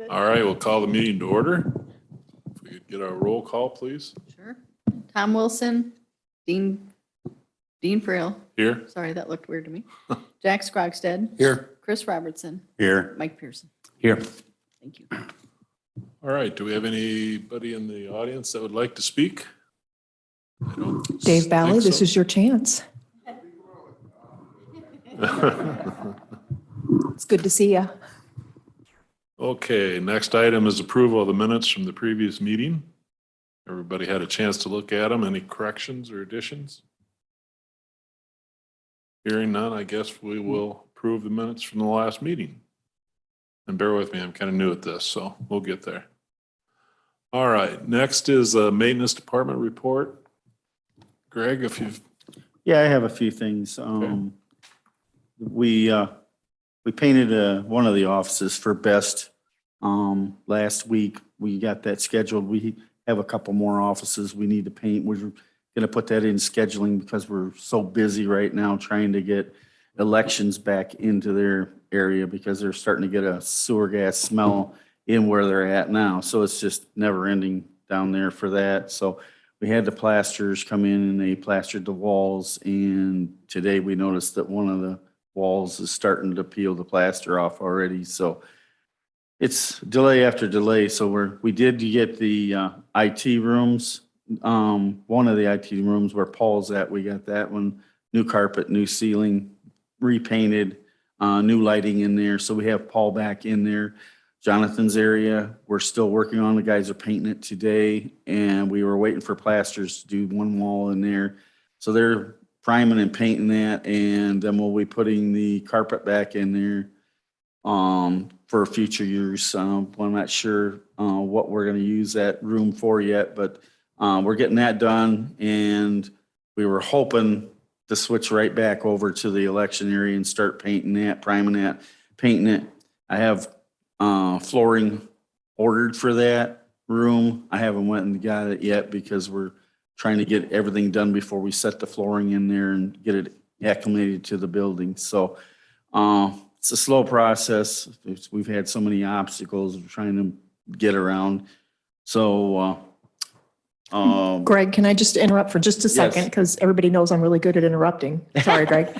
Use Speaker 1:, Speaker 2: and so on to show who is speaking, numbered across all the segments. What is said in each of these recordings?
Speaker 1: All right, we'll call the meeting to order. If we could get our roll call, please.
Speaker 2: Sure. Tom Wilson, Dean Friel.
Speaker 1: Here.
Speaker 2: Sorry, that looked weird to me. Jack Scrogstead.
Speaker 3: Here.
Speaker 2: Chris Robertson.
Speaker 3: Here.
Speaker 2: Mike Pearson.
Speaker 3: Here.
Speaker 2: Thank you.
Speaker 1: All right, do we have anybody in the audience that would like to speak? I don't
Speaker 4: Dave
Speaker 1: think
Speaker 4: Valley, this
Speaker 1: so.
Speaker 4: is your chance. It's good to see you.
Speaker 1: Okay, next item is approval of the minutes from the previous meeting. Everybody had a chance to look at them. Any corrections or additions? Hearing none, I guess we will approve the minutes from the last meeting. And bear with me, I'm kind of new at this, so we'll get there. All right, next is a maintenance department report. Greg, if you've,
Speaker 3: Yeah, I have a few things. We painted one of the offices for Best last week. We got that scheduled. We have a couple more offices we need to paint. We're going to put that in scheduling because we're so busy right now trying to get elections back into their area because they're starting to get a sewer gas smell in where they're at now. So it's just never ending down there for that. So we had the plasters come in and they plastered the walls. And today we noticed that one of the walls is starting to peel the plaster off already. So it's delay after delay. So we did get the IT rooms. One of the IT rooms where Paul's at, we got that one, new carpet, new ceiling, repainted, new lighting in there. So we have Paul back in there. Jonathan's area, we're still working on. The guys are painting it today, and we were waiting for plasters to do one wall in there. So they're priming and painting that, and then we'll be putting the carpet back in there for future use. I'm not sure what we're going to use that room for yet, but we're getting that done, and we were hoping to switch right back over to the election area and start painting that, priming that, painting it. I have flooring ordered for that room. I haven't went and got it yet because we're trying to get everything done before we set the flooring in there and get it acclimated to the building. So it's a slow process. We've had so many obstacles of trying to get around. So
Speaker 4: Greg, can I just interrupt for just a second?
Speaker 3: Yes.
Speaker 4: Because everybody knows I'm really good at interrupting. Sorry, Greg.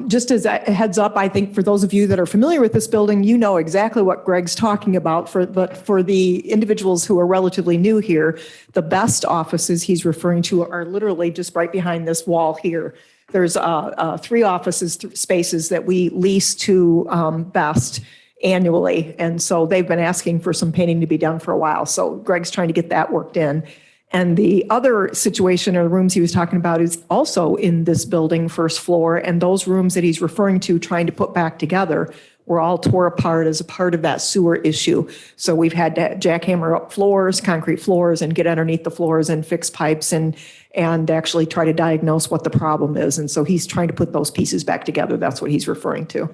Speaker 4: Just as a heads up, I think for those of you that are familiar with this building, you know exactly what Greg's talking about. But for the individuals who are relatively new here, the Best offices he's referring to are literally just right behind this wall here. There's 3 offices, spaces that we lease to Best annually. And so they've been asking for some painting to be done for a while. So Greg's trying to get that worked in. And the other situation or the rooms he was talking about is also in this building, first floor. And those rooms that he's referring to, trying to put back together, were all tore apart as a part of that sewer issue. So we've had to jackhammer up floors, concrete floors, and get underneath the floors and fix pipes and actually try to diagnose what the problem is. And so he's trying to put those pieces back together. That's what he's referring to.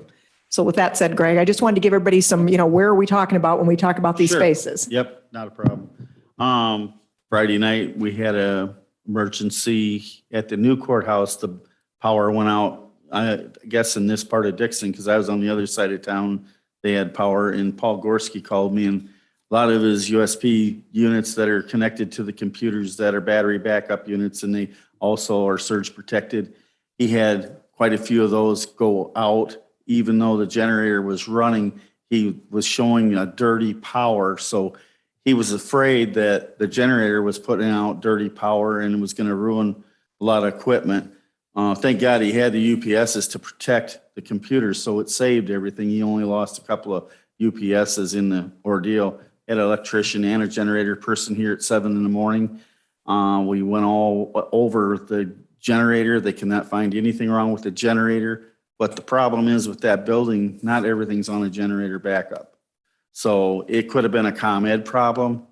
Speaker 4: So with that said, Greg, I just wanted to give everybody some, where are we talking about when we talk about these
Speaker 3: Sure.
Speaker 4: spaces?
Speaker 3: Yep, not a problem. Friday night, we had a emergency at the new courthouse. The power went out, I guess in this part of Dixon, because I was on the other side of town. They had power, and Paul Gorski called me, and a lot of his USB units that are connected to the computers that are battery backup units, and they also are surge protected. He had quite a few of those go out, even though the generator was running. He was showing a dirty power, so he was afraid that the generator was putting out dirty power and was going to ruin a lot of equipment. Thank God he had the UPSs to protect the computers, so it saved everything. He only lost a couple of UPSs in the ordeal. Had an electrician and a generator person here at 7 in the morning. We went all over the generator. They cannot find anything wrong with the generator. But the problem is with that building, not everything's on a generator backup. So it could have been a ComEd problem,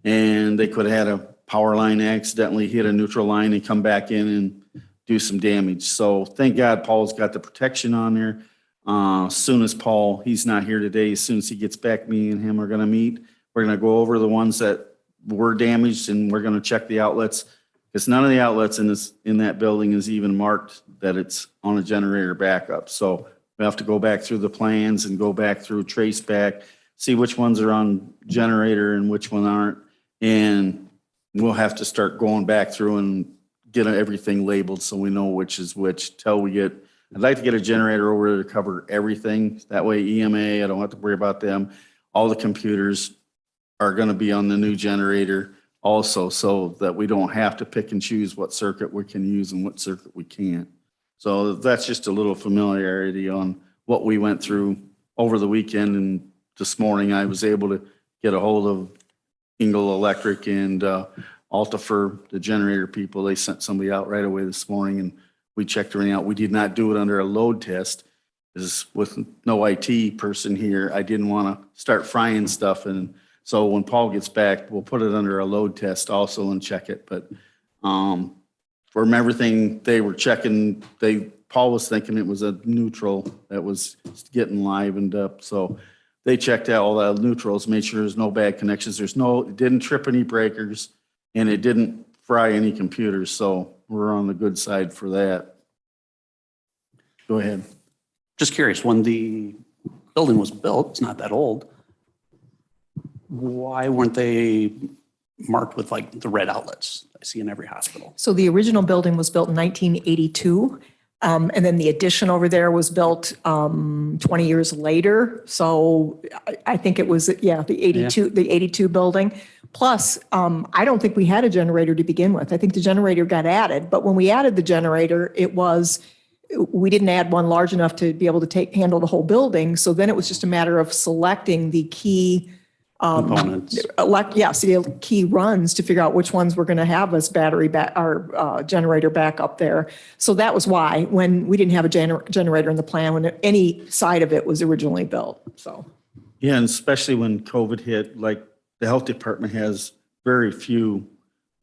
Speaker 3: and they could have had a power line accidentally hit a neutral line and come back in and do some damage. So thank God Paul's got the protection on there. As soon as Paul, he's not here today, as soon as he gets back, me and him are going to meet. We're going to go over the ones that were damaged, and we're going to check the outlets, because none of the outlets in that building is even marked that it's on a generator backup. So we have to go back through the plans and go back through trace back. see which ones are on generator and which one aren't. And we'll have to start going back through and get everything labeled so we know which is which till we get, I'd like to get a generator over there to cover everything. That way EMA, I don't have to worry about them. All the computers are going to be on the new generator also, so that we don't have to pick and choose what circuit we can use and what circuit we can't. So that's just a little familiarity on what we went through over the weekend. And this morning I was able to get a hold of Engel Electric and Altifer, the generator people. They sent somebody out right away this morning and we checked everything out. We did not do it under a load test, because with no IT person here, I didn't want to start frying stuff. And so when Paul gets back, we'll put it under a load test also and check it. But from everything they were checking, Paul was thinking it was a neutral that was getting livened up. So they checked out all the neutrals, made sure there's no bad connections. It didn't trip any breakers and it didn't fry any computers. So we're on the good side for that. Go ahead.
Speaker 5: Just curious, when the building was built, it's not that old, why weren't they marked with like the red outlets I see in every hospital?
Speaker 4: So the original building was built in 1982. And then the addition over there was built 20 years later. So I think it was, the 82 building. Plus, I don't think we had a generator to begin with. I think the generator got added. But when we added the generator, we didn't add one large enough to be able to handle the whole building. So then it was just a matter of selecting the key
Speaker 5: Components.
Speaker 4: the key runs to figure out which ones we're going to have as generator back up there. So that was why, when we didn't have a generator in the plan, when any side of it was originally built, so.
Speaker 3: Yeah, and especially when COVID hit, like the health department has very few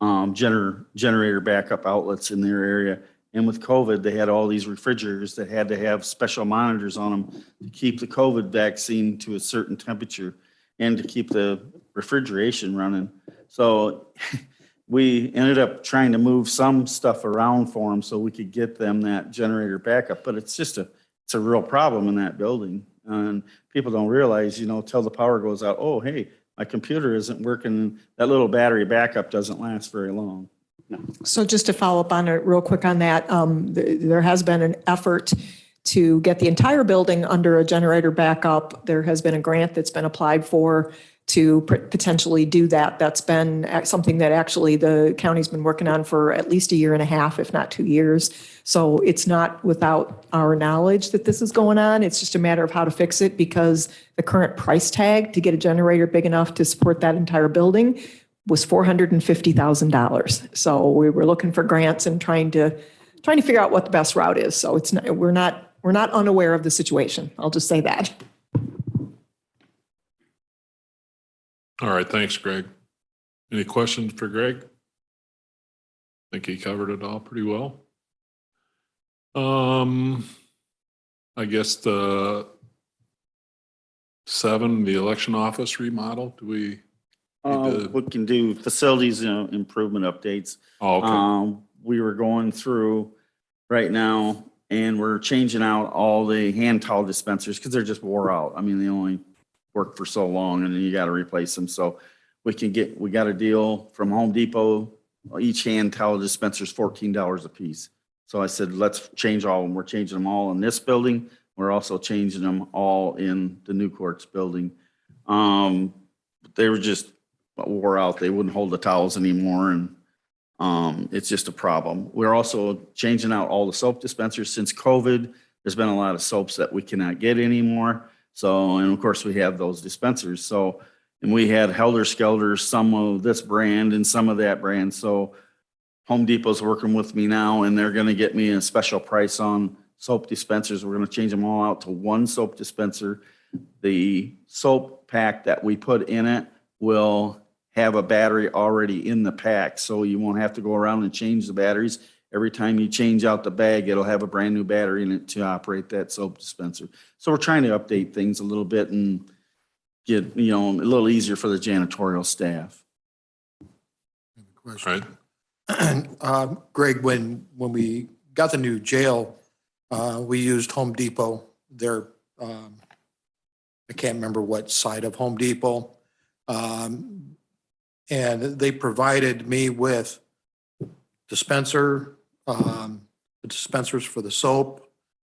Speaker 3: generator backup outlets in their area. And with COVID, they had all these refrigerators that had to have special monitors on them to keep the COVID vaccine to a certain temperature and to keep the refrigeration running. So we ended up trying to move some stuff around for them so we could get them that generator backup. But it's a real problem in that building. And people don't realize, till the power goes out, oh, hey, my computer isn't working. That little battery backup doesn't last very long.
Speaker 4: So just to follow up on it real quick on that, there has been an effort to get the entire building under a generator backup. There has been a grant that's been applied for to potentially do that. That's been something that actually the county's been working on for at least a year and a half, if not 2 years. So it's not without our knowledge that this is going on. It's just a matter of how to fix it, because the current price tag to get a generator big enough to support that entire building was $450,000. So we were looking for grants and trying to figure out what the best route is. So we're not unaware of the situation. I'll just say that.
Speaker 1: All right, thanks, Greg. Any questions for Greg? I think he covered it all pretty well. I guess the election office remodel, do we?
Speaker 3: We can do facilities improvement updates.
Speaker 1: Oh, okay.
Speaker 3: We were going through right now and we're changing out all the hand towel dispensers because they're just wore out. I mean, they only work for so long and then you got to replace them. So we got a deal from Home Depot. Each hand towel dispenser is $14 a piece. So I said, let's change all of them. We're changing them all in this building. We're also changing them all in the New Courts building. They were just wore out. They wouldn't hold the towels anymore. And it's just a problem. We're also changing out all the soap dispensers. Since COVID, there's been a lot of soaps that we cannot get anymore. So, and of course we have those dispensers. So, and we had Helter Skelter, some of this brand and some of that brand. So Home Depot's working with me now and they're going to get me a special price on soap dispensers. We're going to change them all out to one soap dispenser. The soap pack that we put in it will have a battery already in the pack. So you won't have to go around and change the batteries. Every time you change out the bag, it'll have a brand new battery in it to operate that soap dispenser. So we're trying to update things a little bit and get, a little easier for the janitorial staff.
Speaker 1: Right.
Speaker 6: Greg, when we got the new jail, we used Home Depot, their I can't remember what side of Home Depot. And they provided me with dispenser, the dispensers for the soap,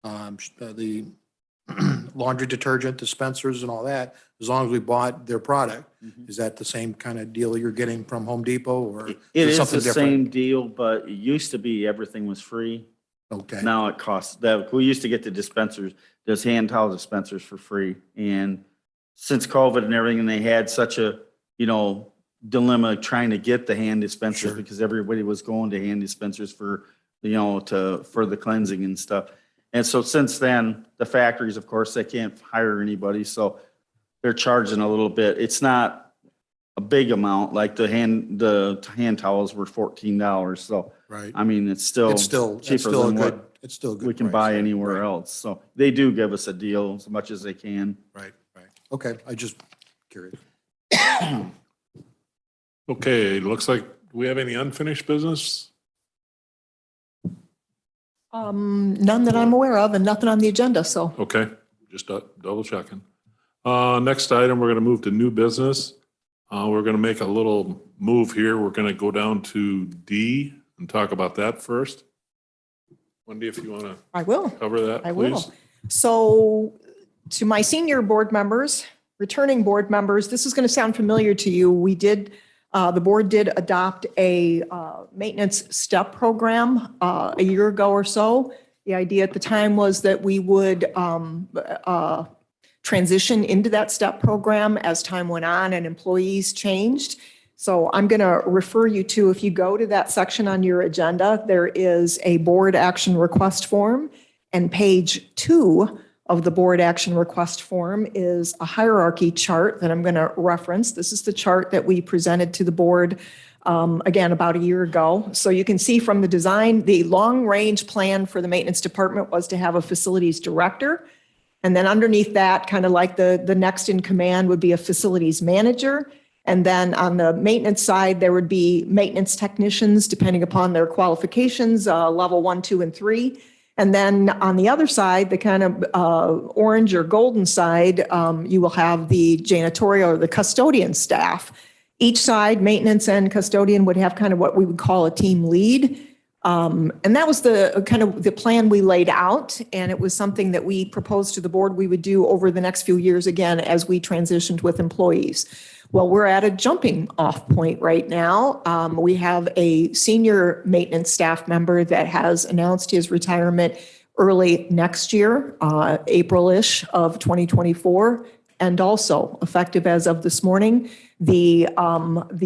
Speaker 6: the laundry detergent dispensers and all that, as long as we bought their product. Is that the same kind of deal you're getting from Home Depot, or?
Speaker 3: It is
Speaker 6: something
Speaker 3: the
Speaker 6: different?
Speaker 3: same deal, but it used to be everything was free.
Speaker 6: Okay,
Speaker 3: Now it costs, that, we used to get the dispensers, those hand towel dispensers for free. And since COVID and everything, and they had such a, dilemma trying to get the hand dispensers
Speaker 6: Sure.
Speaker 3: because everybody was going to hand dispensers for, for the cleansing and stuff. And so since then, the factories, of course, they can't hire anybody, so they're charging a little bit. It's not a big amount, like the hand towels were $14. So,
Speaker 6: right.
Speaker 3: I mean, it's still
Speaker 6: It's still
Speaker 3: cheaper
Speaker 6: a
Speaker 3: than
Speaker 6: good,
Speaker 3: what
Speaker 6: it's still a good
Speaker 3: we can
Speaker 6: price.
Speaker 3: buy anywhere else. So they do give us a deal as much as they can.
Speaker 6: Right, right. Okay, I just curious.
Speaker 1: Okay, looks like, do we have any unfinished business?
Speaker 4: None that I'm aware of and nothing on the agenda, so.
Speaker 1: Okay, just double checking. Next item, we're gonna move to new business. We're gonna make a little move here. We're gonna go down to D and talk about that first. Wendy, if you wanna
Speaker 4: I will.
Speaker 1: cover that,
Speaker 4: I
Speaker 1: please.
Speaker 4: will. So to my senior board members, returning board members, this is going to sound familiar to you. The board did adopt a maintenance step program a year ago or so. The idea at the time was that we would transition into that step program as time went on and employees changed. So I'm going to refer you to, if you go to that section on your agenda, there is a board action request form, and page 2 of the board action request form is a hierarchy chart that I'm going to reference. This is the chart that we presented to the board, again, about a year ago. So you can see from the design, the long-range plan for the maintenance department was to have a facilities director. And then underneath that, kind of like the next in command would be a facilities manager. And then on the maintenance side, there would be maintenance technicians, depending upon their qualifications, level 1, 2, and 3. And then on the other side, the kind of orange or golden side, you will have the janitorial or the custodian staff. Each side, maintenance and custodian, would have kind of what we would call a team lead. And that was the kind of the plan we laid out. And it was something that we proposed to the board we would do over the next few years, again, as we transitioned with employees. Well, we're at a jumping off point right now. We have a senior maintenance staff member that has announced his retirement early next year, April-ish of 2024. And also effective as of this morning, the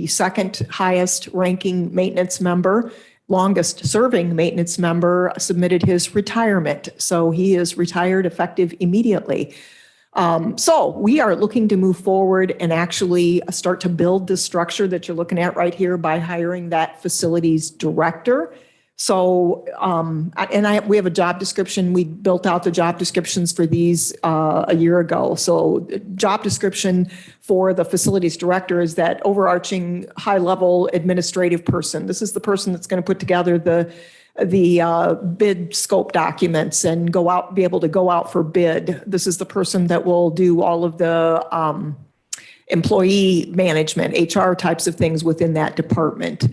Speaker 4: second highest ranking maintenance member, longest serving maintenance member, submitted his retirement. So he is retired effective immediately. So we are looking to move forward and actually start to build the structure that you're looking at right here by hiring that facilities director. So, we have a job description. We built out the job descriptions for these a year ago. So job description for the facilities director is that overarching high-level administrative person. This is the person that's going to put together the bid scope documents and be able to go out for bid. This is the person that will do all of the employee management, HR types of things within that department.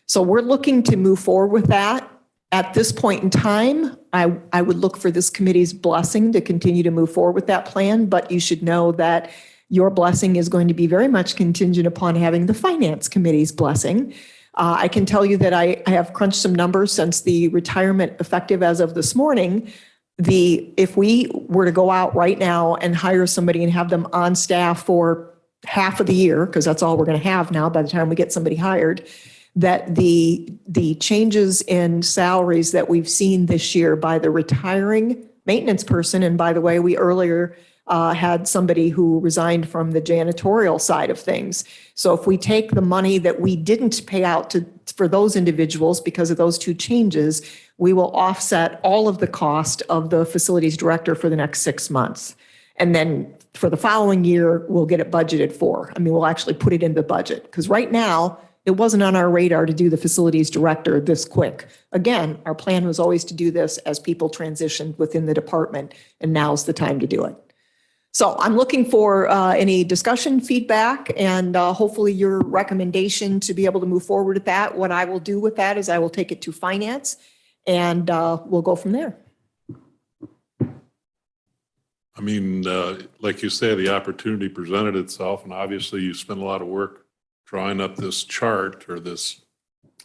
Speaker 4: So we're looking to move forward with that. At this point in time, I would look for this committee's blessing to continue to move forward with that plan, but you should know that your blessing is going to be very much contingent upon having the finance committee's blessing. I can tell you that I have crunched some numbers since the retirement effective as of this morning. If we were to go out right now and hire somebody and have them on staff for half of the year, because that's all we're going to have now by the time we get somebody hired, that the changes in salaries that we've seen this year by the retiring maintenance person, and by the way, we earlier had somebody who resigned from the janitorial side of things. So if we take the money that we didn't pay out for those individuals because of those two changes, we will offset all of the cost of the facilities director for the next 6 months. And then for the following year, we'll get it budgeted for. I mean, we'll actually put it in the budget, because right now it wasn't on our radar to do the facilities director this quick. Again, our plan was always to do this as people transitioned within the department, and now's the time to do it. So I'm looking for any discussion, feedback, and hopefully your recommendation to be able to move forward with that. What I will do with that is I will take it to finance and we'll go from there.
Speaker 1: I mean, like you say, the opportunity presented itself, and obviously you spent a lot of work drawing up this chart or this.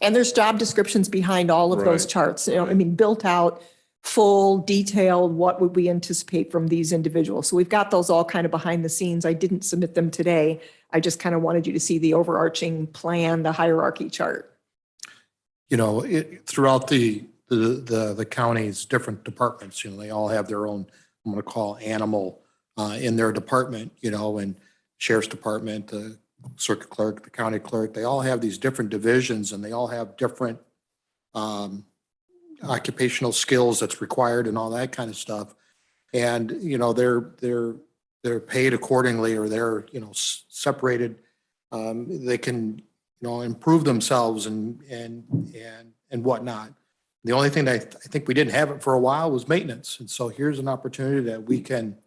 Speaker 4: And there's job descriptions behind all of those
Speaker 1: Right.
Speaker 4: charts. I mean, built out, full, detailed, what would we anticipate from these individuals? So we've got those all kind of behind the scenes. I didn't submit them today. I just kind of wanted you to see the overarching plan, the hierarchy chart.
Speaker 6: You know, throughout the county's different departments, you know, they all have their own, I'm going to call animal in their department, you know, and sheriff's department, the circuit clerk, the county clerk, they all have these different divisions and they all have different occupational skills that's required and all that kind of stuff. And, you know, they're paid accordingly, or they're, you know, separated. They can, you know, improve themselves and whatnot. The only thing that I think we didn't have it for a while was maintenance. And so here's an opportunity that we can,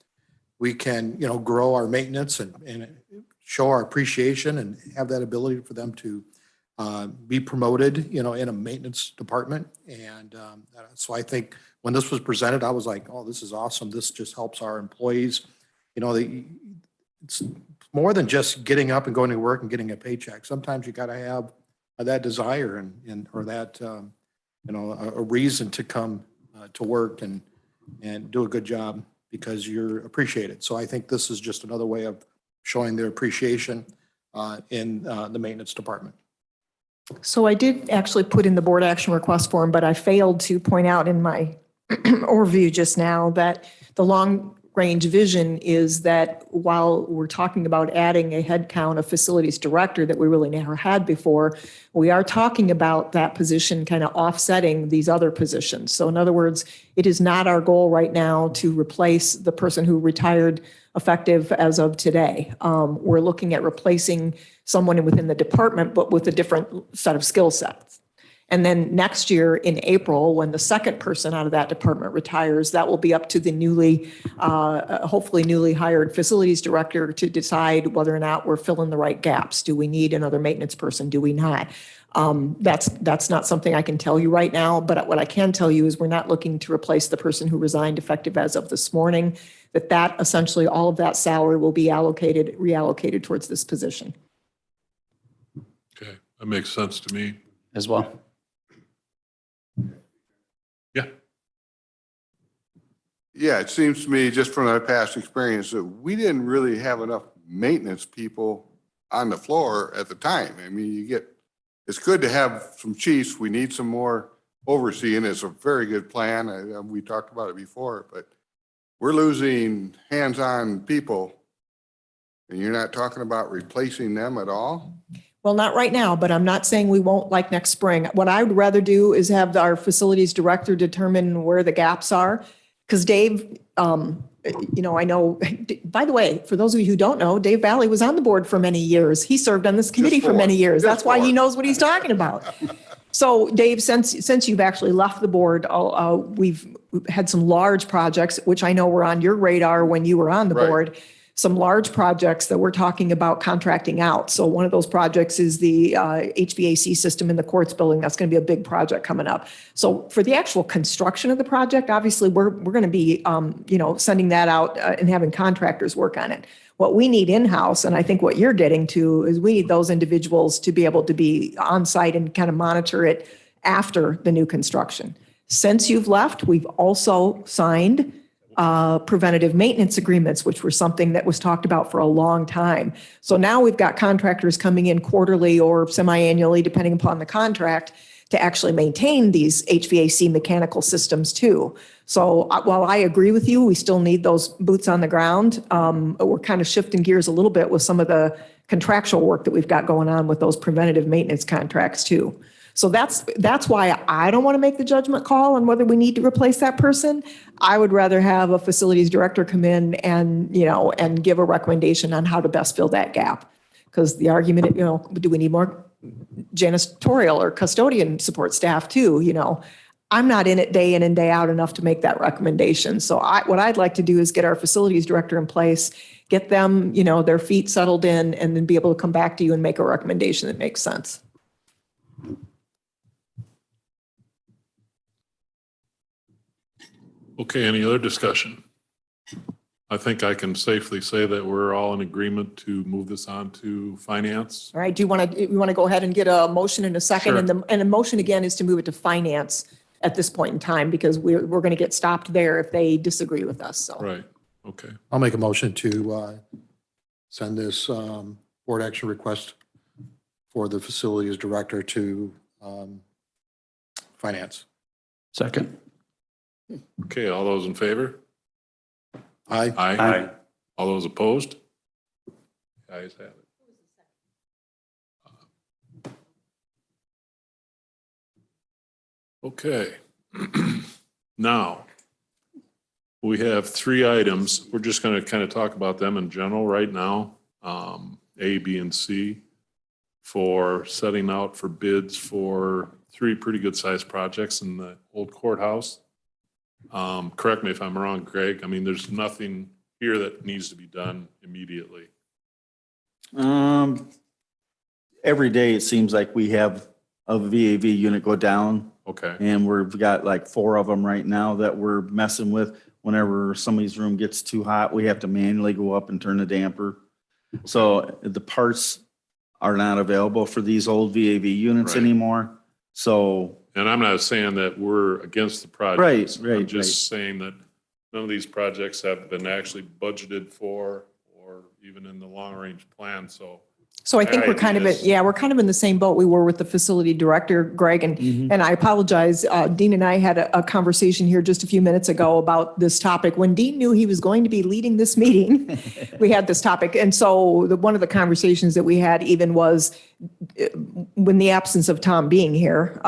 Speaker 6: you know, grow our maintenance and show our appreciation and have that ability for them to be promoted, you know, in a maintenance department. And so I think when this was presented, I was like, oh, this is awesome. This just helps our employees. You know, it's more than just getting up and going to work and getting a paycheck. Sometimes you got to have that desire and or that, you know, a reason to come to work and do a good job because you're appreciated. So I think this is just another way of showing their appreciation in the maintenance department.
Speaker 4: So I did actually put in the board action request form, but I failed to point out in my overview just now that the long range vision is that while we're talking about adding a headcount of facilities director that we really never had before, we are talking about that position kind of offsetting these other positions. So in other words, it is not our goal right now to replace the person who retired effective as of today. We're looking at replacing someone within the department, but with a different set of skill sets. And then next year in April, when the second person out of that department retires, that will be up to the newly, hopefully newly hired facilities director to decide whether or not we're filling the right gaps. Do we need another maintenance person? Do we not? That's not something I can tell you right now, but what I can tell you is we're not looking to replace the person who resigned effective as of this morning, that essentially all of that salary will be reallocated towards this position.
Speaker 1: Okay, that makes sense to me.
Speaker 5: as well.
Speaker 1: Yeah.
Speaker 7: Yeah, it seems to me, just from our past experience, that we didn't really have enough maintenance people on the floor at the time. I mean, it's good to have some chiefs. We need some more overseeing. It's a very good plan. We talked about it before, but we're losing hands-on people. And you're not talking about replacing them at all?
Speaker 4: Well, not right now, but I'm not saying we won't like next spring. What I would rather do is have our facilities director determine where the gaps are. Because Dave, I know, by the way, for those of you who don't know, Dave Valley was on the board for many years. He served on this committee for many years. That's why he knows what he's talking about. So Dave, since you've actually left the board, we've had some large projects, which I know were on your radar when you were on the
Speaker 7: Right.
Speaker 4: board. Some large projects that we're talking about contracting out. So one of those projects is the HVAC system in the courts building. That's going to be a big project coming up. So for the actual construction of the project, obviously we're going to be, sending that out and having contractors work on it. What we need in-house, and I think what you're getting to, is we need those individuals to be able to be on site and kind of monitor it after the new construction. Since you've left, we've also signed preventative maintenance agreements, which were something that was talked about for a long time. So now we've got contractors coming in quarterly or semi-annually, depending upon the contract, to actually maintain these HVAC mechanical systems too. So while I agree with you, we still need those boots on the ground. We're kind of shifting gears a little bit with some of the contractual work that we've got going on with those preventative maintenance contracts too. So that's why I don't want to make the judgment call on whether we need to replace that person. I would rather have a facilities director come in and give a recommendation on how to best fill that gap. Because the argument, do we need more janitorial or custodian support staff too? I'm not in it day in and day out enough to make that recommendation. So what I'd like to do is get our facilities director in place, get them, their feet settled in, and then be able to come back to you and make a recommendation that makes sense.
Speaker 1: Okay, any other discussion? I think I can safely say that we're all in agreement to move this on to finance.
Speaker 4: All right, do you want to go ahead and get a motion in a second?
Speaker 1: Sure.
Speaker 4: And the motion again is to move it to finance at this point in time, because we're going to get stopped there if they disagree with us, so.
Speaker 1: Right, okay.
Speaker 6: I'll make a motion to send this board action request for the facilities director to finance.
Speaker 5: Second.
Speaker 1: Okay, all those in favor?
Speaker 6: Aye.
Speaker 1: Aye. All those opposed? Ayes have it. Okay. Now, we have 3 items. We're just going to kind of talk about them in general right now. A, B, and C for setting out for bids for 3 pretty good sized projects in the old courthouse. Correct me if I'm wrong, Greg. I mean, there's nothing here that needs to be done immediately.
Speaker 3: Every day it seems like we have a VAV unit go down,
Speaker 1: Okay,
Speaker 3: and we've got like 4 of them right now that we're messing with. Whenever somebody's room gets too hot, we have to manually go up and turn the damper. So the parts are not available for these old VAV units
Speaker 1: Right.
Speaker 3: anymore. So,
Speaker 1: and I'm not saying that we're against the project.
Speaker 3: Right,
Speaker 1: I'm just saying that none of these projects have been actually budgeted for or even in the long-range plan, so.
Speaker 4: So I think we're kind of,
Speaker 1: Ideas.
Speaker 4: we're kind of in the same boat we were with the facility director, Greg, and I apologize. Dean and I had a conversation here just a few minutes ago about this topic. When Dean knew he was going to be leading this meeting, we had this topic. And so one of the conversations that we had even was, in the absence of Tom being here,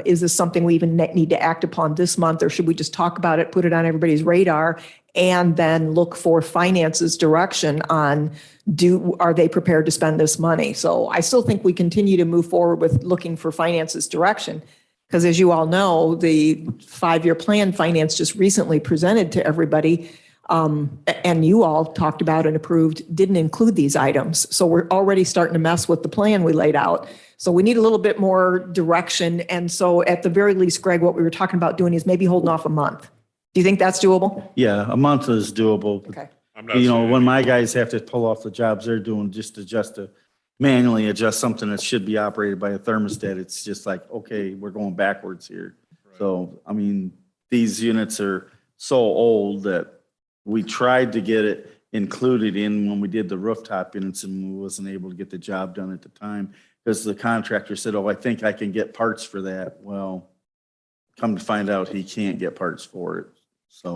Speaker 4: is this something we even need to act upon this month, or should we just talk about it, put it on everybody's radar, and then look for finances direction on are they prepared to spend this money? So I still think we continue to move forward with looking for finances direction. Because as you all know, the 5-year plan finance just recently presented to everybody, and you all talked about and approved, didn't include these items. So we're already starting to mess with the plan we laid out. So we need a little bit more direction. And so at the very least, Greg, what we were talking about doing is maybe holding off a month. Do you think that's doable?
Speaker 3: yeah, a month is doable.
Speaker 4: Okay.
Speaker 1: I'm not
Speaker 3: You know,
Speaker 1: saying-
Speaker 3: when my guys have to pull off the jobs they're doing just to manually adjust something that should be operated by a thermostat, it's just like, okay, we're going backwards here. So, I mean, these units are so old that we tried to get it included in when we did the rooftop units, and we wasn't able to get the job done at the time because the contractor said, oh, I think I can get parts for that. Well, come to find out he can't get parts for it.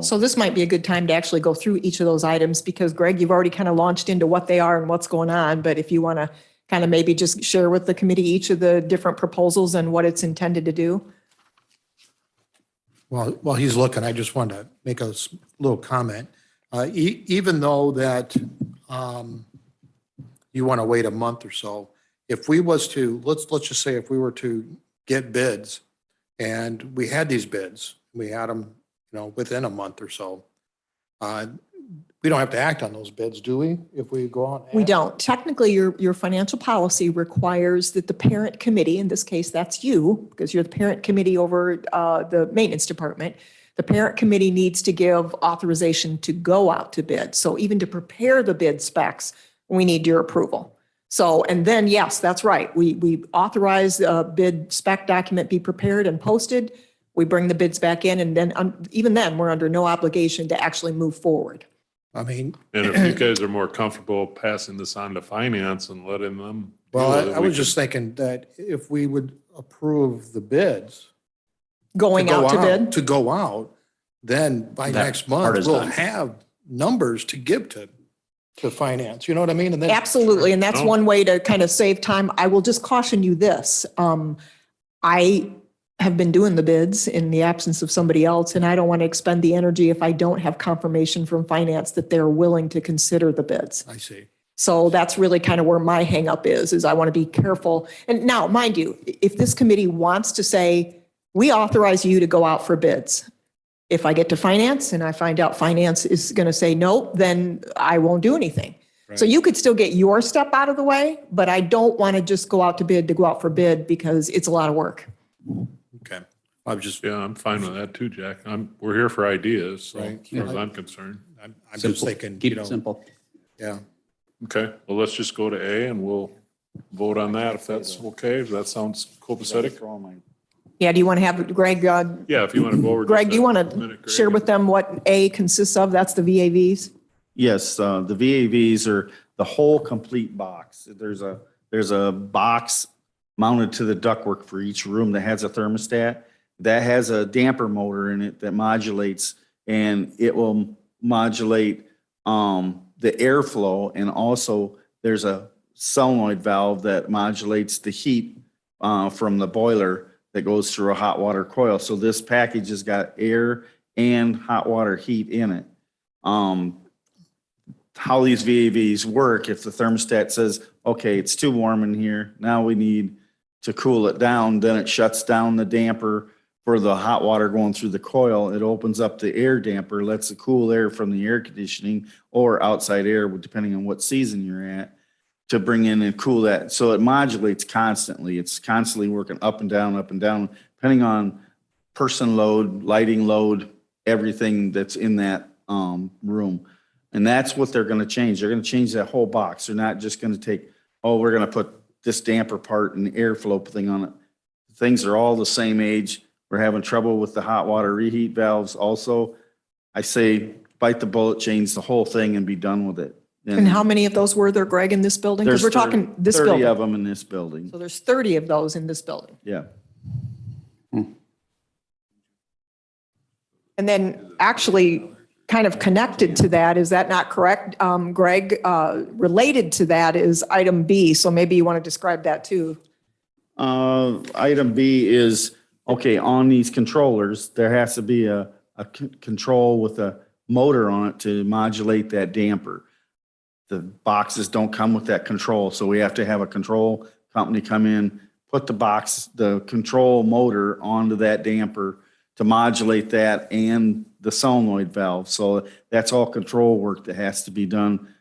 Speaker 4: So this might be a good time to actually go through each of those items, because Greg, you've already kind of launched into what they are and what's going on. But if you want to kind of maybe just share with the committee each of the different proposals and what it's intended to do.
Speaker 6: Well, while he's looking, I just wanted to make a little comment. Even though that you want to wait a month or so, if we was to, let's just say if we were to get bids and we had these bids, we had them, within a month or so, we don't have to act on those bids, do we? If we go on?
Speaker 4: We don't. Technically, your financial policy requires that the parent committee, in this case, that's you, because you're the parent committee over the maintenance department. The parent committee needs to give authorization to go out to bid. So even to prepare the bid specs, we need your approval. So, and then, yes, that's right. We authorize a bid spec document be prepared and posted. We bring the bids back in, and then even then, we're under no obligation to actually move forward.
Speaker 6: I mean,
Speaker 1: And if you guys are more comfortable passing this on to finance and letting them.
Speaker 6: well,
Speaker 1: deal with it,
Speaker 6: I
Speaker 1: we
Speaker 6: was just thinking that if we would approve the bids.
Speaker 4: Going out to bid.
Speaker 6: To go out, then by
Speaker 5: That
Speaker 6: next
Speaker 5: part
Speaker 6: month,
Speaker 5: is
Speaker 6: we'll
Speaker 5: done.
Speaker 6: have numbers to give to finance, you know what I mean? And then.
Speaker 4: Absolutely, and that's
Speaker 1: No.
Speaker 4: one way to kind of save time. I will just caution you this. I have been doing the bids in the absence of somebody else, and I don't want to expend the energy if I don't have confirmation from finance that they're willing to consider the bids.
Speaker 6: I see.
Speaker 4: So that's really kind of where my hangup is I want to be careful. And now, mind you, if this committee wants to say, we authorize you to go out for bids. If I get to finance and I find out finance is going to say no, then I won't do anything. So
Speaker 6: Right.
Speaker 4: you could still get your step out of the way, but I don't want to just go out to go out for bid because it's a lot of work.
Speaker 6: Okay. I was just,
Speaker 1: Yeah, I'm fine with that too, Jack. We're here for ideas, so
Speaker 6: Right.
Speaker 1: as far as I'm concerned.
Speaker 6: I'm just
Speaker 5: Simple.
Speaker 6: thinking,
Speaker 5: Keep
Speaker 6: you know,
Speaker 5: it simple.
Speaker 6: yeah.
Speaker 1: Okay, well, let's just go to A and we'll vote on that if that's okay. If that sounds copacetic.
Speaker 4: Yeah, do you want to have Greg,
Speaker 1: Yeah, if you want to go over. just
Speaker 4: Greg, do you want
Speaker 1: a
Speaker 4: to
Speaker 1: minute, Greg.
Speaker 4: share with them what A consists of? That's the VAVs.
Speaker 3: Yes, the VAVs are the whole complete box. There's a box mounted to the ductwork for each room that has a thermostat. That has a damper motor in it that modulates, and it will modulate the airflow. And also, there's a solenoid valve that modulates the heat from the boiler that goes through a hot water coil. So this package has got air and hot water heat in it. How these VAVs work, if the thermostat says, okay, it's too warm in here, now we need to cool it down, then it shuts down the damper for the hot water going through the coil. It opens up the air damper, lets the cool air from the air conditioning or outside air, depending on what season you're at, to bring in and cool that. So it modulates constantly. It's constantly working up and down, depending on person load, lighting load, everything that's in that room. And that's what they're going to change. They're going to change that whole box. They're not just going to take, oh, we're going to put this damper part and airflow thing on it. Things are all the same age. We're having trouble with the hot water reheat valves also. I say bite the bullet, change the whole thing and be done with it.
Speaker 4: And how many of those were there, Greg, in this building? Because
Speaker 3: There's
Speaker 4: we're talking this
Speaker 3: 30
Speaker 4: building.
Speaker 3: of them in this building.
Speaker 4: So there's 30 of those in this building.
Speaker 3: Yeah.
Speaker 4: And then actually kind of connected to that, is that not correct? Greg, related to that is item B. So maybe you want to describe that too.
Speaker 3: Item B is, okay, on these controllers, there has to be a control with a motor on it to modulate that damper. The boxes don't come with that control, so we have to have a control company come in, put the control motor onto that damper to modulate that and the solenoid valve. So that's all control work that has to be done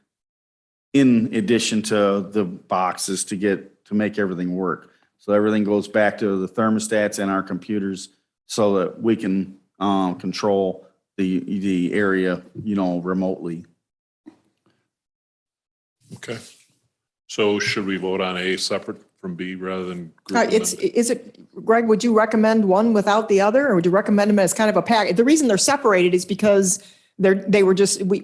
Speaker 3: in addition to the boxes to make everything work. So everything goes back to the thermostats and our computers so that we can control the area, remotely.
Speaker 1: Okay. So should we vote on A separate from B rather than? group them?
Speaker 4: Greg, would you recommend one without the other, or would you recommend them as kind of a package? The reason they're separated is because they were just, we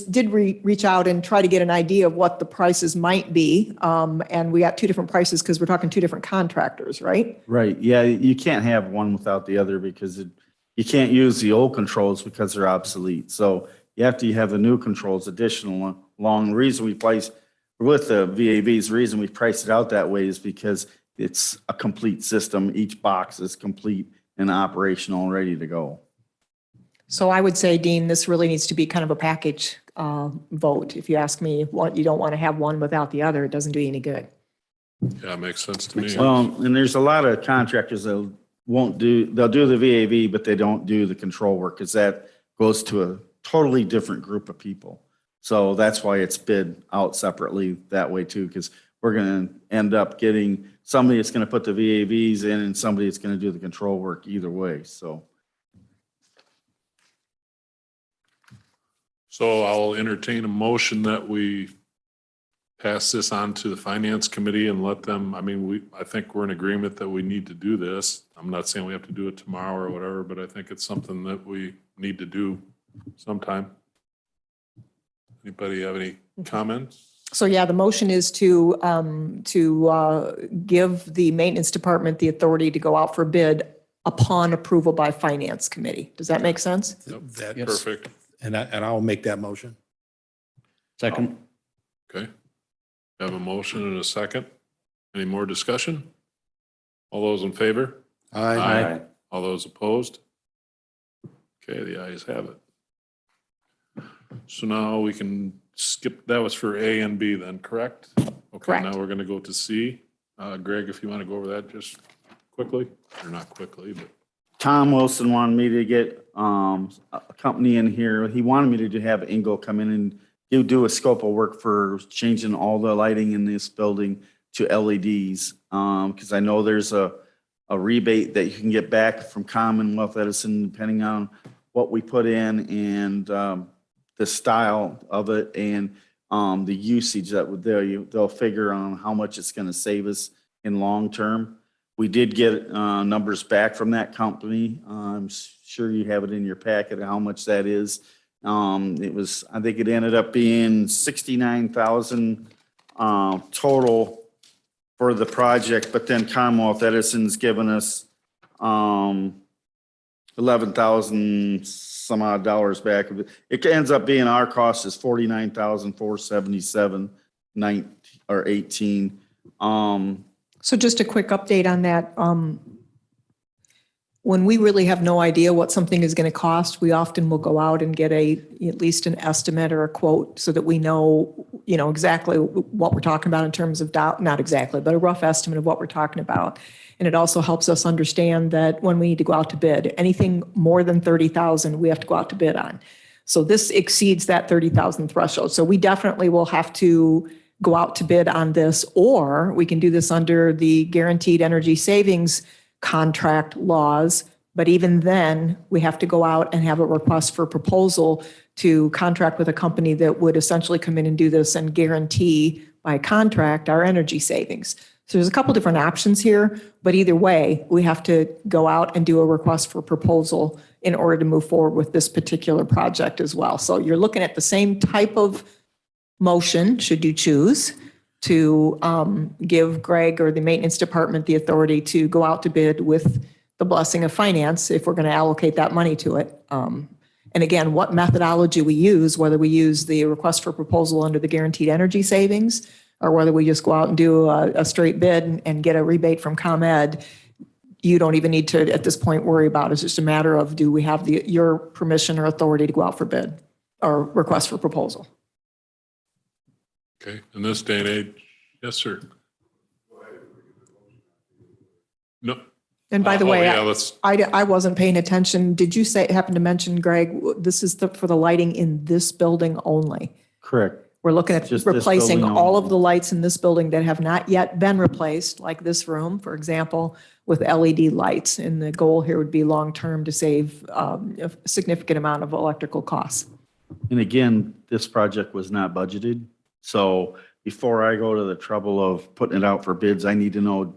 Speaker 4: did reach out and try to get an idea of what the prices might be. And we got two different prices because we're talking two different contractors, right?
Speaker 3: Right, yeah, you can't have one without the other because you can't use the old controls because they're obsolete. So you have to have the new controls additional along. The reason we place with the VAVs, the reason we priced it out that way is because it's a complete system. Each box is complete and operational and ready to go.
Speaker 4: So I would say, Dean, this really needs to be kind of a package vote. If you ask me, you don't want to have one without the other, it doesn't do you any good.
Speaker 1: Yeah, makes sense to me.
Speaker 3: Well, and there's a lot of contractors that they'll do the VAV, but they don't do the control work because that goes to a totally different group of people. So that's why it's bid out separately that way too, because we're going to end up getting somebody that's going to put the VAVs in and somebody that's going to do the control work either way, so.
Speaker 1: So I'll entertain a motion that we pass this on to the finance committee and let them, I think we're in agreement that we need to do this. I'm not saying we have to do it tomorrow or whatever, but I think it's something that we need to do sometime. Anybody have any comments?
Speaker 4: So yeah, the motion is to give the maintenance department the authority to go out for bid upon approval by finance committee. Does that make sense?
Speaker 6: That,
Speaker 5: Yes.
Speaker 1: Perfect.
Speaker 6: and I'll make that motion.
Speaker 5: Second.
Speaker 1: Okay. Have a motion and a second. Any more discussion? All those in favor?
Speaker 6: Aye.
Speaker 1: All those opposed? Okay, the ayes have it. So now we can skip, that was for A and B then, correct? Okay,
Speaker 4: Correct.
Speaker 1: now we're going to go to C. Greg, if you want to go over that just quickly, or not quickly, but
Speaker 3: Tom Wilson wanted me to get a company in here. He wanted me to have Ingo come in and do a scope of work for changing all the lighting in this building to LEDs. Because I know there's a rebate that you can get back from Commonwealth Edison depending on what we put in and the style of it and the usage that they'll figure on how much it's going to save us in long term. We did get numbers back from that company. I'm sure you have it in your packet of how much that is. It was, I think it ended up being 69,000 total for the project, but then Commonwealth Edison's given us 11,000 some odd dollars back. It ends up being our cost is 49,477 or 18.
Speaker 4: So just a quick update on that. When we really have no idea what something is going to cost, we often will go out and get at least an estimate or a quote so that we know, exactly what we're talking about in terms of, not exactly, but a rough estimate of what we're talking about. And it also helps us understand that when we need to go out to bid, anything more than 30,000, we have to go out to bid on. So this exceeds that 30,000 threshold. So we definitely will have to go out to bid on this, or we can do this under the guaranteed energy savings contract laws. But even then, we have to go out and have a request for proposal to contract with a company that would essentially come in and do this and guarantee by contract our energy savings. So there's a couple different options here, but either way, we have to go out and do a request for proposal in order to move forward with this particular project as well. So you're looking at the same type of motion, should you choose, to give Greg or the maintenance department the authority to go out to bid with the blessing of finance if we're going to allocate that money to it. And again, what methodology we use, whether we use the request for proposal under the guaranteed energy savings, or whether we just go out and do a straight bid and get a rebate from ComEd, you don't even need to, at this point, worry about. It's just a matter of, do we have your permission or authority to go out for bid or request for proposal?
Speaker 1: Okay, in this day and age, yes, sir. No.
Speaker 4: And by the
Speaker 1: Oh,
Speaker 4: way,
Speaker 1: yeah, let's,
Speaker 4: I wasn't paying attention. Did you happen to mention, Greg, this is for the lighting in this building only?
Speaker 3: Correct.
Speaker 4: We're looking at
Speaker 3: Just this
Speaker 4: replacing
Speaker 3: building
Speaker 4: all of
Speaker 3: only.
Speaker 4: the lights in this building that have not yet been replaced, like this room, for example, with LED lights. And the goal here would be long-term to save a significant amount of electrical costs.
Speaker 3: And again, this project was not budgeted. So before I go to the trouble of putting it out for bids, I need to know,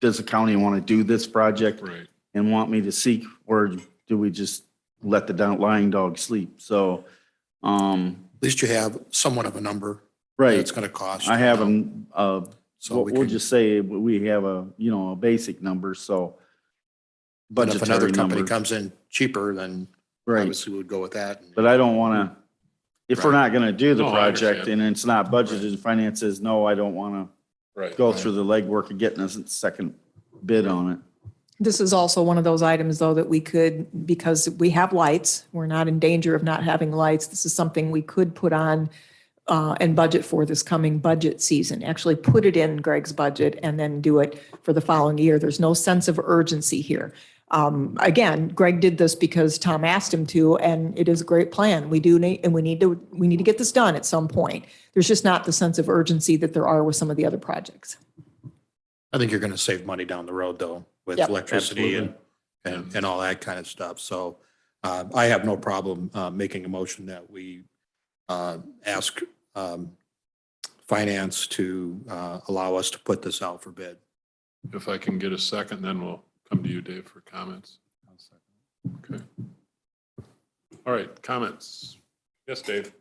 Speaker 3: does the county want to do this project
Speaker 1: right.
Speaker 3: and want me to seek, or do we just let the lying dog sleep? So,
Speaker 6: At least you have somewhat of a number.
Speaker 3: right.
Speaker 6: It's going to cost.
Speaker 3: I have
Speaker 6: them.
Speaker 3: them,
Speaker 6: So we
Speaker 3: we'll
Speaker 6: can,
Speaker 3: just say we have a basic number, so.
Speaker 6: but if another
Speaker 3: budgetary
Speaker 6: company
Speaker 3: number.
Speaker 6: comes in cheaper, then
Speaker 3: Right,
Speaker 6: obviously we would go with that.
Speaker 3: but I don't want to, if we're
Speaker 6: Right.
Speaker 3: not going to do the
Speaker 1: No, I
Speaker 3: project
Speaker 1: understand.
Speaker 3: and it's not budgeted, finance says, no, I don't want to
Speaker 1: Right.
Speaker 3: go through the legwork of getting a second bid on it.
Speaker 4: This is also one of those items, though, that we could, because we have lights, we're not in danger of not having lights. This is something we could put on and budget for this coming budget season. Actually put it in Greg's budget and then do it for the following year. There's no sense of urgency here. Again, Greg did this because Tom asked him to, and it is a great plan. We do need, and we need to get this done at some point. There's just not the sense of urgency that there are with some of the other projects.
Speaker 6: I think you're going to save money down the road, though, with
Speaker 4: Yep.
Speaker 6: electricity and all that kind of stuff. So I have no problem making a motion that we ask finance to allow us to put this out for bid.
Speaker 1: If I can get a second, then we'll come to you, Dave, for comments. Okay. All right, comments. Yes, Dave.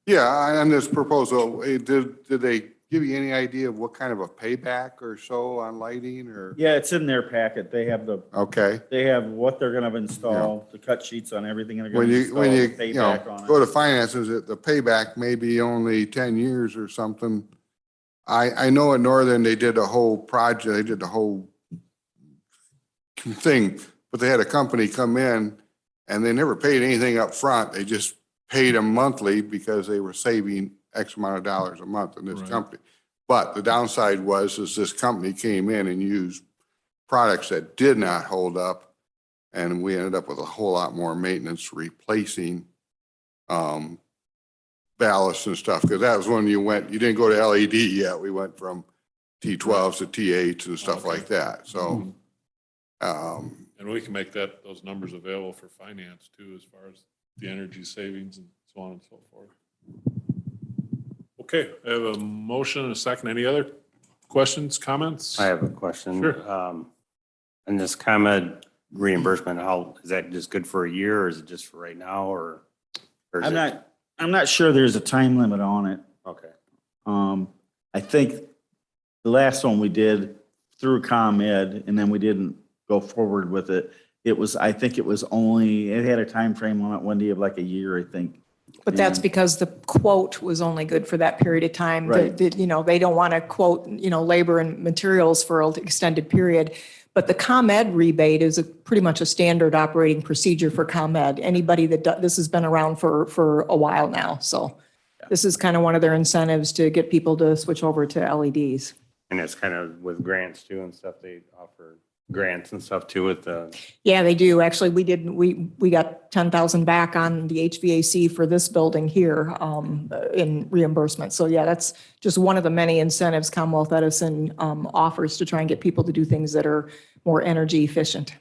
Speaker 7: Yeah, on this proposal, did they give you any idea of what kind of a payback or so on lighting or?
Speaker 3: Yeah, it's in their packet. They have
Speaker 7: Okay.
Speaker 3: what they're gonna install, the cut sheets on everything they're
Speaker 7: When
Speaker 3: gonna
Speaker 7: you,
Speaker 3: install,
Speaker 7: when
Speaker 3: the
Speaker 7: you,
Speaker 3: payback on
Speaker 7: go
Speaker 3: it.
Speaker 7: to finances, the payback may be only 10 years or something. I know in Northern, they did a whole project, they did the whole thing, but they had a company come in and they never paid anything up front. They just paid them monthly because they were saving X amount of dollars a month in this
Speaker 1: Right.
Speaker 7: company. But the downside was, is this company came in and used products that did not hold up. And we ended up with a whole lot more maintenance replacing ballasts and stuff, because that was when you didn't go to LED yet. We went from T12s to T8s and stuff like that. So,
Speaker 1: And we can make those numbers available for finance too, as far as the energy savings and so on and so forth. Okay, I have a motion and a second. Any other questions, comments?
Speaker 8: I have a question.
Speaker 1: Sure.
Speaker 8: And this ComEd reimbursement, how, is that just good for a year or is it just for right now or? is
Speaker 3: I'm
Speaker 8: it-
Speaker 3: I'm not sure there's a time limit on it.
Speaker 8: Okay.
Speaker 3: I think the last one we did through ComEd and then we didn't go forward with it. I think it had a time frame on it, Wendy, of like a year, I think.
Speaker 4: But that's
Speaker 3: And-
Speaker 4: because the quote was only good for that period of time.
Speaker 3: Right.
Speaker 4: You know, they don't want to quote, you know, labor and materials for an extended period. But the ComEd rebate is pretty much a standard operating procedure for ComEd. Anybody this has been around for a while now. So this is kind of one of their incentives to get people to switch over to LEDs.
Speaker 8: And it's kind of with grants too and stuff, they offer grants and stuff too with the,
Speaker 4: Yeah, they do. Actually, we got 10,000 back on the HVAC for this building here in reimbursement. So yeah, that's just one of the many incentives Commonwealth Edison offers to try and get people to do things that are more energy efficient.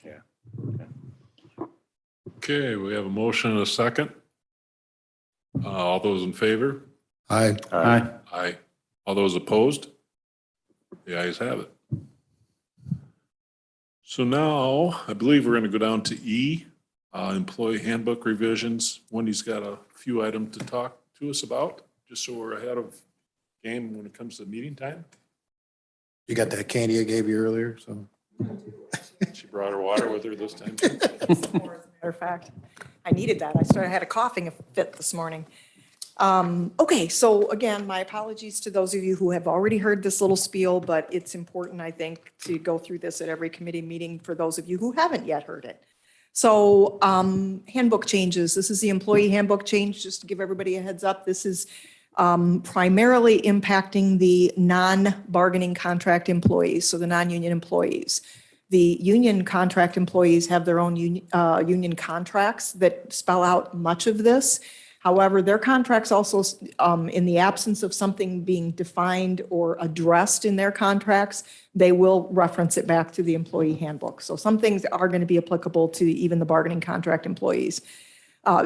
Speaker 1: Okay, we have a motion and a second. All those in favor?
Speaker 6: Aye.
Speaker 1: Aye. All those opposed? The ayes have it. So now I believe we're going to go down to E, employee handbook revisions. Wendy's got a few items to talk to us about, just so we're ahead of game when it comes to meeting time.
Speaker 6: You got that candy I gave you earlier, so.
Speaker 1: She brought her water with her this time.
Speaker 4: As a matter of fact, I needed that. I had a coughing fit this morning. Okay, so again, my apologies to those of you who have already heard this little spiel, but it's important, I think, to go through this at every committee meeting for those of you who haven't yet heard it. So handbook changes. This is the employee handbook change, just to give everybody a heads up. This is primarily impacting the non-bargaining contract employees, so the non-union employees. The union contract employees have their own union contracts that spell out much of this. However, their contracts also, in the absence of something being defined or addressed in their contracts, they will reference it back to the employee handbook. So some things are going to be applicable to even the bargaining contract employees.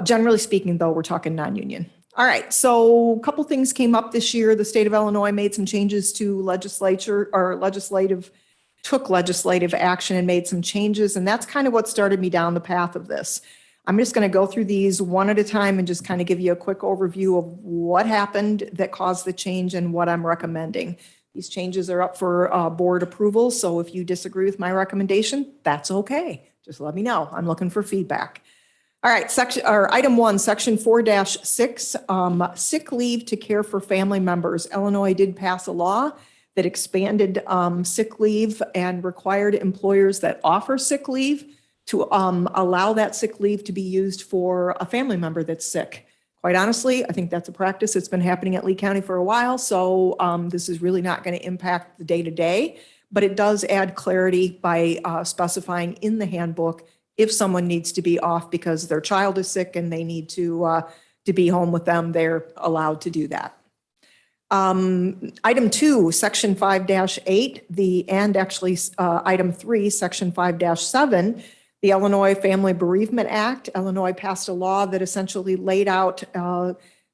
Speaker 4: Generally speaking, though, we're talking non-union. All right, so a couple things came up this year. The state of Illinois made some changes to took legislative action and made some changes, and that's kind of what started me down the path of this. I'm just going to go through these one at a time and just kind of give you a quick overview of what happened that caused the change and what I'm recommending. These changes are up for board approval, so if you disagree with my recommendation, that's okay. Just let me know. I'm looking for feedback. All right, item 1, section 4-6, sick leave to care for family members. Illinois did pass a law that expanded sick leave and required employers that offer sick leave to allow that sick leave to be used for a family member that's sick. Quite honestly, I think that's a practice that's been happening at Lee County for a while, so this is really not going to impact the day-to-day, but it does add clarity by specifying in the handbook if someone needs to be off because their child is sick and they need to be home with them, they're allowed to do that. Item 2, section 5-8, item 3, section 5-7, the Illinois Family Bereavement Act. Illinois passed a law that essentially laid out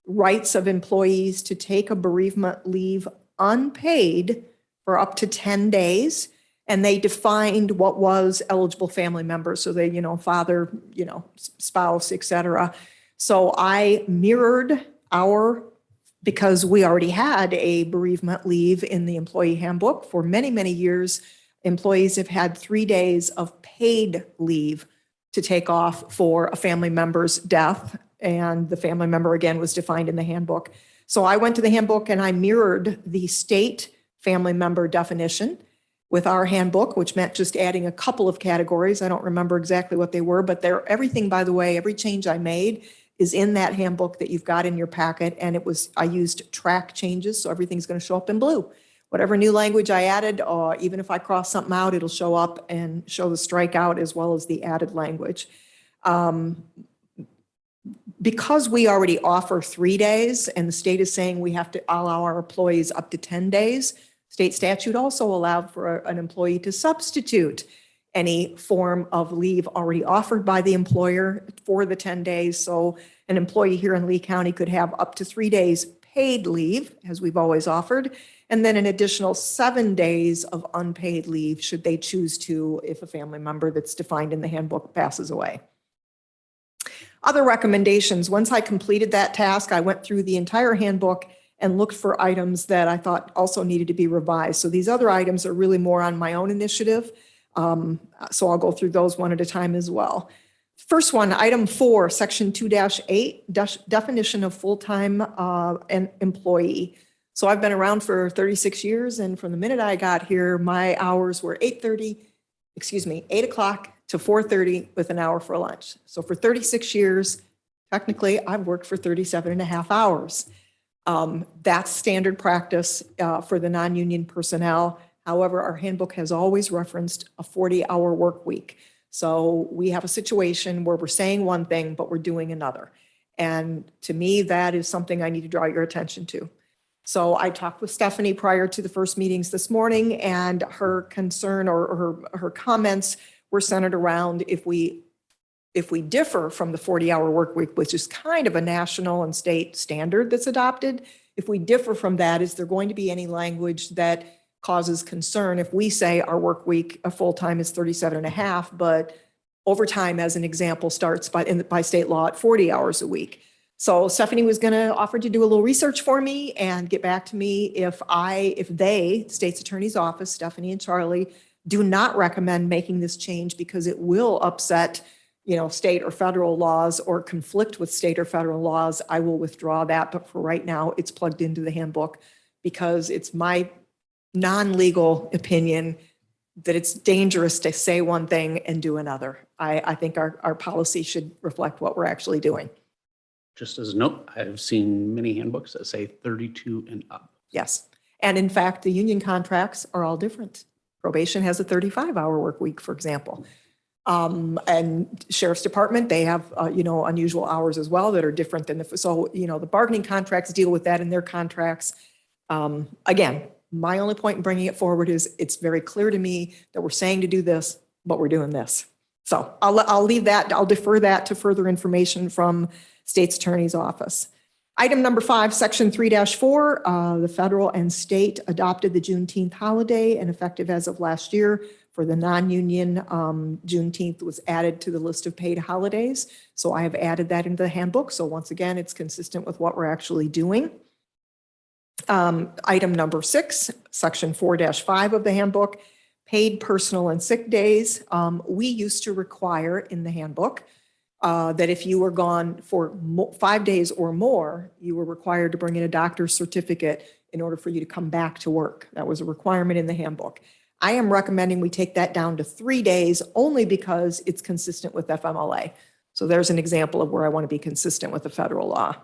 Speaker 4: rights of employees to take a bereavement leave unpaid for up to 10 days. And they defined what was eligible family members. So they, father, spouse, et cetera. So I mirrored because we already had a bereavement leave in the employee handbook for many, many years. Employees have had 3 days of paid leave to take off for a family member's death. And the family member, again, was defined in the handbook. So I went to the handbook and I mirrored the state family member definition with our handbook, which meant just adding a couple of categories. I don't remember exactly what they were, but everything, by the way, every change I made is in that handbook that you've got in your packet. And I used track changes, so everything's going to show up in blue. whatever new language I added, or even if I cross something out, it'll show up and show the strikeout as well as the added language. Because we already offer 3 days and the state is saying we have to allow our employees up to 10 days, state statute also allowed for an employee to substitute any form of leave already offered by the employer for the 10 days. So an employee here in Lee County could have up to 3 days paid leave, as we've always offered, and then an additional 7 days of unpaid leave should they choose to, if a family member that's defined in the handbook passes away. Other recommendations, once I completed that task, I went through the entire handbook and looked for items that I thought also needed to be revised. So these other items are really more on my own initiative. So I'll go through those one at a time as well. First one, item 4, section 2-8, definition of full-time employee. So I've been around for 36 years, and from the minute I got here, my hours were 8 o'clock to 4:30 with an hour for lunch. So for 36 years, technically, I've worked for 37 and a half hours. That's standard practice for the non-union personnel. However, our handbook has always referenced a 40-hour work week. So we have a situation where we're saying one thing, but we're doing another. And to me, that is something I need to draw your attention to. So I talked with Stephanie prior to the first meetings this morning, and her concern or her comments were centered around if we differ from the 40-hour work week, which is kind of a national and state standard that's adopted, if we differ from that, is there going to be any language that causes concern if we say our work week, a full-time is 37 and a half, but overtime, as an example, starts by state law at 40 hours a week. So Stephanie was going to offer to do a little research for me and get back to me if they, State's Attorney's Office, Stephanie and Charlie, do not recommend making this change because it will upset, state or federal laws or conflict with state or federal laws. I will withdraw that, but for right now, it's plugged into the handbook because it's my non-legal opinion that it's dangerous to say one thing and do another. I think our policy should reflect what we're actually doing.
Speaker 5: Just as a note, I've seen many handbooks that say 32 and up.
Speaker 4: Yes. And in fact, the union contracts are all different. Probation has a 35-hour work week, for example. And Sheriff's Department, they have, unusual hours as well that are different than the bargaining contracts deal with that in their contracts. Again, my only point in bringing it forward is it's very clear to me that we're saying to do this, but we're doing this. So I'll leave that. I'll defer that to further information from State's Attorney's Office. Item number 5, section 3-4, the federal and state adopted the Juneteenth holiday, and effective as of last year for the non-union, Juneteenth was added to the list of paid holidays. So I have added that into the handbook. So once again, it's consistent with what we're actually doing. Item number 6, section 4-5 of the handbook, paid personal and sick days. We used to require in the handbook that if you were gone for 5 days or more, you were required to bring in a doctor's certificate in order for you to come back to work. That was a requirement in the handbook. I am recommending we take that down to 3 days only because it's consistent with FMLA. So there's an example of where I want to be consistent with the federal law.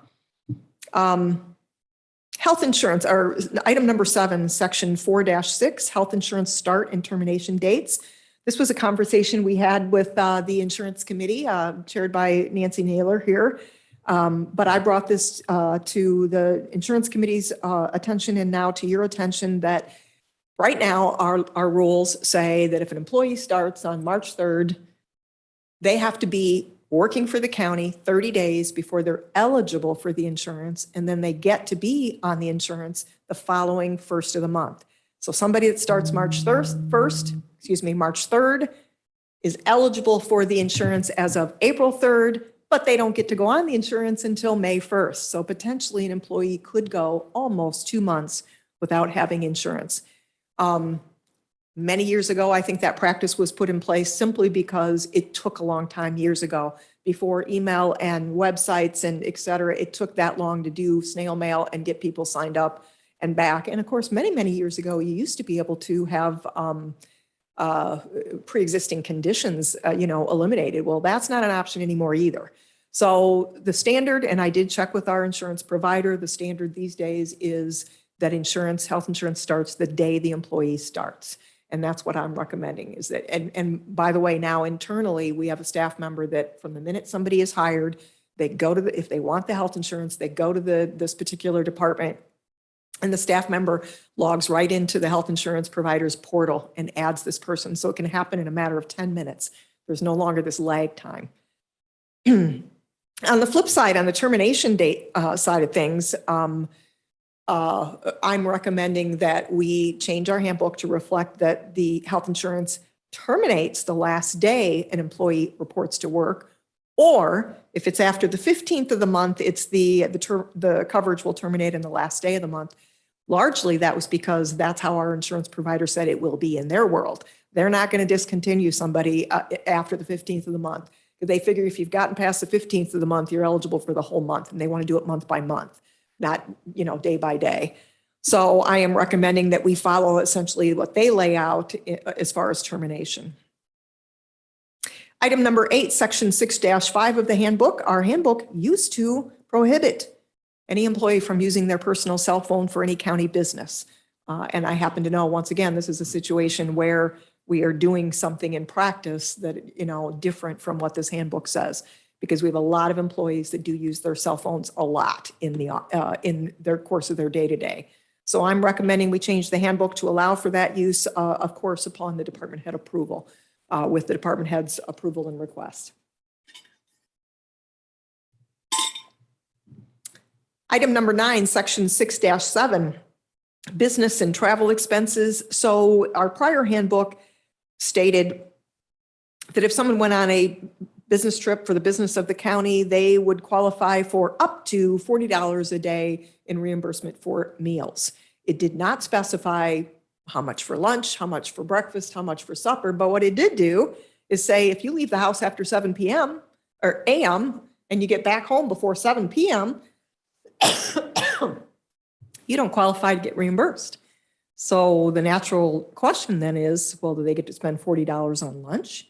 Speaker 4: Health insurance, or item number 7, section 4-6, health insurance start and termination dates. This was a conversation we had with the insurance committee, chaired by Nancy Naylor here. But I brought this to the insurance committee's attention and now to your attention that right now our rules say that if an employee starts on March 3rd, they have to be working for the county 30 days before they're eligible for the insurance, and then they get to be on the insurance the following first of the month. So somebody that starts March 3rd is eligible for the insurance as of April 3rd, but they don't get to go on the insurance until May 1st. So potentially an employee could go almost 2 months without having insurance. Many years ago, I think that practice was put in place simply because it took a long time years ago before email and websites and et cetera. It took that long to do snail mail and get people signed up and back. And of course, many, many years ago, you used to be able to have pre-existing conditions, eliminated. Well, that's not an option anymore either. So the standard, and I did check with our insurance provider, the standard these days is that insurance, health insurance starts the day the employee starts. And that's what I'm recommending is that, and by the way, now internally, we have a staff member that from the minute somebody is hired, they go to the, if they want the health insurance, they go to this particular department, and the staff member logs right into the health insurance provider's portal and adds this person. So it can happen in a matter of 10 minutes. There's no longer this lag time. On the flip side, on the termination date side of things, I'm recommending that we change our handbook to reflect that the health insurance terminates the last day an employee reports to work, or if it's after the 15th of the month, it's the coverage will terminate in the last day of the month. Largely, that was because that's how our insurance provider said it will be in their world. They're not going to discontinue somebody after the 15th of the month. They figure if you've gotten past the 15th of the month, you're eligible for the whole month, and they want to do it month by month, not, day by day. So I am recommending that we follow essentially what they lay out as far as termination. Item number 8, section 6-5 of the handbook. Our handbook used to prohibit any employee from using their personal cell phone for any county business. And I happen to know, once again, this is a situation where we are doing something in practice that, different from what this handbook says, because we have a lot of employees that do use their cell phones a lot in their course of their day-to-day. So I'm recommending we change the handbook to allow for that use, of course, upon the department head approval, with the department head's approval and request. Item number 9, section 6-7, business and travel expenses. So our prior handbook stated that if someone went on a business trip for the business of the county, they would qualify for up to $40 a day in reimbursement for meals. It did not specify how much for lunch, how much for breakfast, how much for supper. But what it did do is say, if you leave the house after 7 p.m. or a.m. and you get back home before 7 p.m., you don't qualify to get reimbursed. So the natural question then is, well, do they get to spend $40 on lunch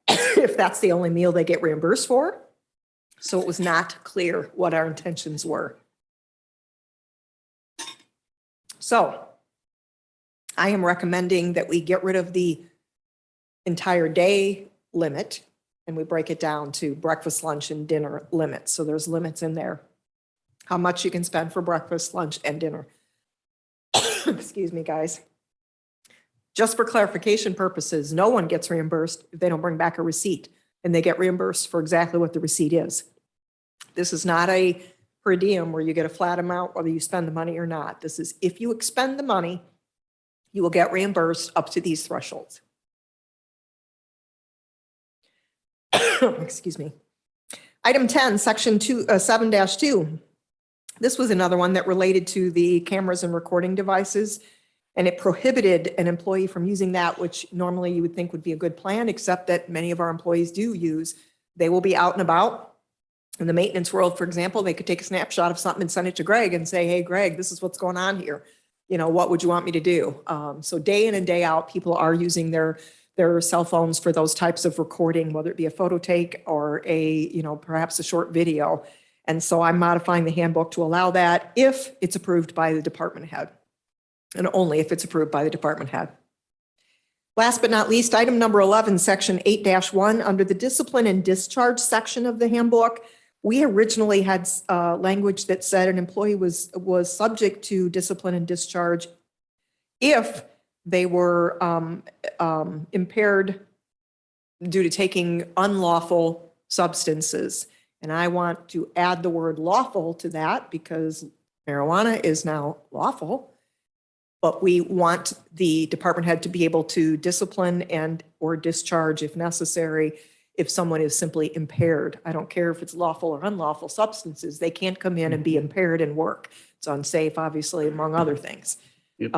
Speaker 4: if that's the only meal they get reimbursed for? So it was not clear what our intentions were. So I am recommending that we get rid of the entire day limit and we break it down to breakfast, lunch, and dinner limits. So there's limits in there. How much you can spend for breakfast, lunch, and dinner. Excuse me, guys. Just for clarification purposes, no one gets reimbursed if they don't bring back a receipt, and they get reimbursed for exactly what the receipt is. This is not a per diem where you get a flat amount whether you spend the money or not. This is if you expend the money, you will get reimbursed up to these thresholds. Excuse me. Item 10, section 7-2. This was another one that related to the cameras and recording devices, and it prohibited an employee from using that, which normally you would think would be a good plan, except that many of our employees do use. They will be out and about. In the maintenance world, for example, they could take a snapshot of something and send it to Greg and say, hey, Greg, this is what's going on here. What would you want me to do? So day in and day out, people are using their cell phones for those types of recording, whether it be a photo take or perhaps a short video. And so I'm modifying the handbook to allow that if it's approved by the department head, and only if it's approved by the department head. Last but not least, item number 11, section 8-1, under the discipline and discharge section of the handbook, we originally had language that said an employee was subject to discipline and discharge if they were impaired due to taking unlawful substances. And I want to add the word lawful to that because marijuana is now lawful. But we want the department head to be able to discipline and or discharge if necessary if someone is simply impaired. I don't care if it's lawful or unlawful substances. They can't come in and be impaired and work. It's unsafe, obviously, among other things.
Speaker 5: Yep.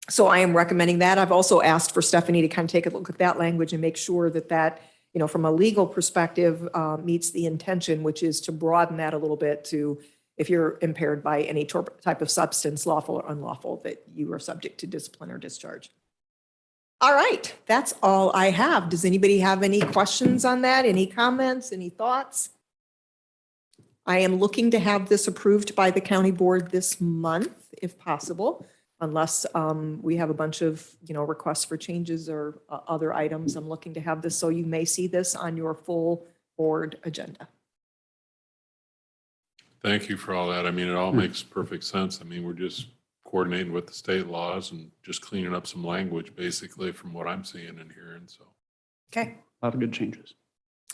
Speaker 4: So I am recommending that. I've also asked for Stephanie to kind of take a look at that language and make sure that from a legal perspective meets the intention, which is to broaden that a little bit to if you're impaired by any type of substance, lawful or unlawful, that you are subject to discipline or discharge. All right, that's all I have. Does anybody have any questions on that? Any comments, any thoughts? I am looking to have this approved by the county board this month, if possible, unless we have a bunch of, requests for changes or other items. I'm looking to have this, so you may see this on your full board agenda.
Speaker 1: Thank you for all that. I mean, it all makes perfect sense. I mean, we're just coordinating with the state laws and just cleaning up some language, basically, from what I'm seeing and hearing, so.
Speaker 4: Okay.
Speaker 5: A lot of good changes.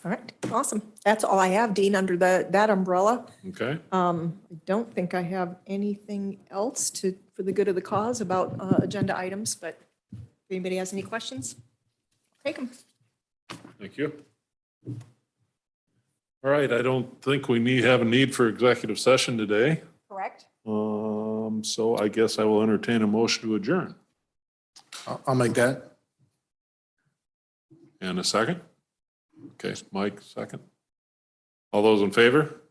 Speaker 4: All right, awesome. That's all I have, Dean, under that umbrella.
Speaker 1: Okay,
Speaker 4: I don't think I have anything else for the good of the cause about agenda items, but if anybody has any questions, take them.
Speaker 1: thank you. All right, I don't think we have a need for executive session today.
Speaker 4: Correct?
Speaker 1: So I guess I will entertain a motion to adjourn.
Speaker 6: I'll make that.
Speaker 1: And a second? Okay, Mike, second. All those in favor?